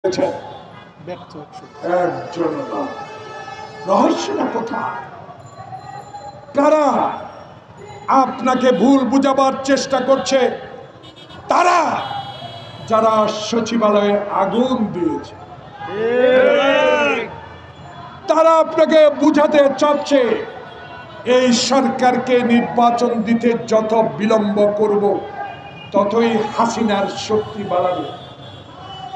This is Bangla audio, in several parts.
একজন রহস্যটা কোথায়? কারা আপনাকে ভুল বুঝাবার চেষ্টা করছে? তারা যারা সচিবালয়ে আগুন দিয়েছে, তারা আপনাকে বুঝাতে চাচ্ছে এই সরকারকে নির্বাচন দিতে যত বিলম্ব করব ততই হাসিনার শক্তি বাড়াবে।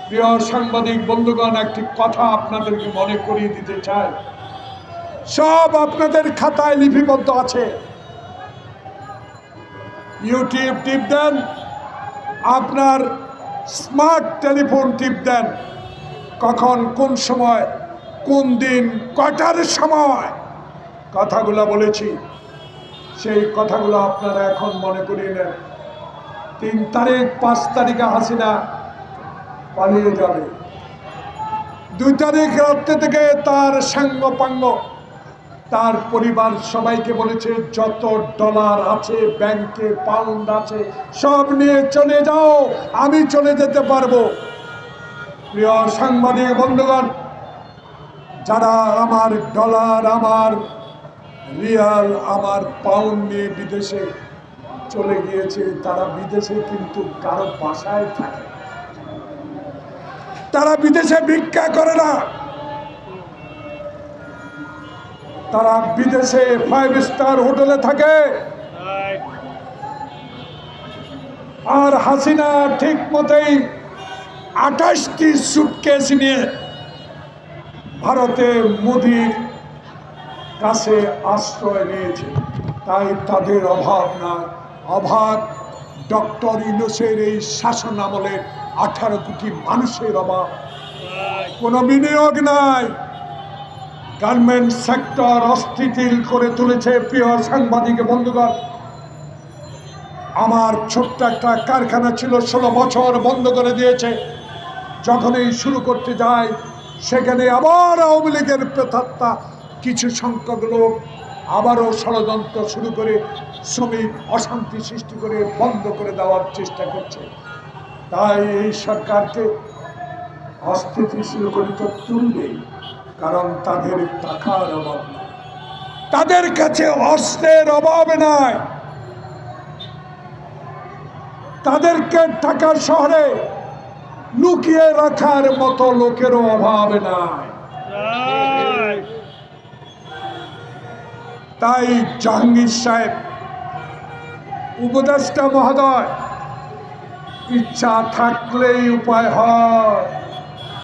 প্রিয় সাংবাদিক বন্ধুগণ, একটি কথা আপনাদেরকে মনে করিয়ে দিতে চাই, সব আপনাদের খাতায় লিপিবদ্ধ আছে। ইউটিউব টিপ দেন, আপনার স্মার্ট টেলিফোন টিপ দেন, কখন কোন সময় কোন দিন কটার সময় কথাগুলো বলেছি সেই কথাগুলো আপনারা এখন মনে করিয়ে নেন। 3 তারিখ 5 তারিখে হাসিনা পালিয়ে যাবে। 2 তারিখ রাত্রে থেকে তার সাঙ্গপাঙ্গ, তার পরিবার সবাইকে বলেছে যত ডলার আছে ব্যাংকে, পাউন্ড আছে সব নিয়ে চলে যাও, আমি চলে যেতে পারবো। প্রিয় সাংবাদিক বন্ধুগণ, যারা আমার ডলার, আমার রিয়াল, আমার পাউন্ড নিয়ে বিদেশে চলে গিয়েছে, তারা বিদেশে কিন্তু কারো বাসায় থাকে, তারা বিদেশে ভিক্ষা করে না, তারা বিদেশে 5 স্টার হোটেলে থাকে। আর হাসিনা ঠিক মতোই 28টি সুটকেস নিয়ে ভারতে মোদির কাছে আশ্রয় নিয়েছে। তাই তাদের অভাব না, অভাব ডক্টর ইউনূসের এই শাসন আমলে 18 কোটি মানুষের অভাব। কোনো বিনিয়োগ নাই, গার্মেন্ট সেক্টর অস্থিতিশীল করে তুলেছে। প্রিয় সাংবাদিক বন্ধুগণ, আমার ছোট্ট একটা কারখানা ছিল, 16 বছর বন্ধ করে দিয়েছে। যখনই শুরু করতে যায় সেখানে আবার আওয়ামী লীগের প্রেতাত্মা কিছু সংখ্যক লোক আবারও ষড়যন্ত্র শুরু করে শ্রমিক অশান্তি সৃষ্টি করে বন্ধ করে দেওয়ার চেষ্টা করছে। তাই এই সরকারকে অস্থিতিশীল করে তো তুলবেই, কারণ তাদের টাকার অভাব নাই, তাদের কাছে অস্ত্রের অভাব নাই, তাদেরকে ঢাকা শহরে লুকিয়ে রাখার মতো লোকেরও অভাব নাই। তাই জাহাঙ্গীর সাহেব, উপদেষ্টা মহোদয়, ইচ্ছা থাকলেই উপায় হয়।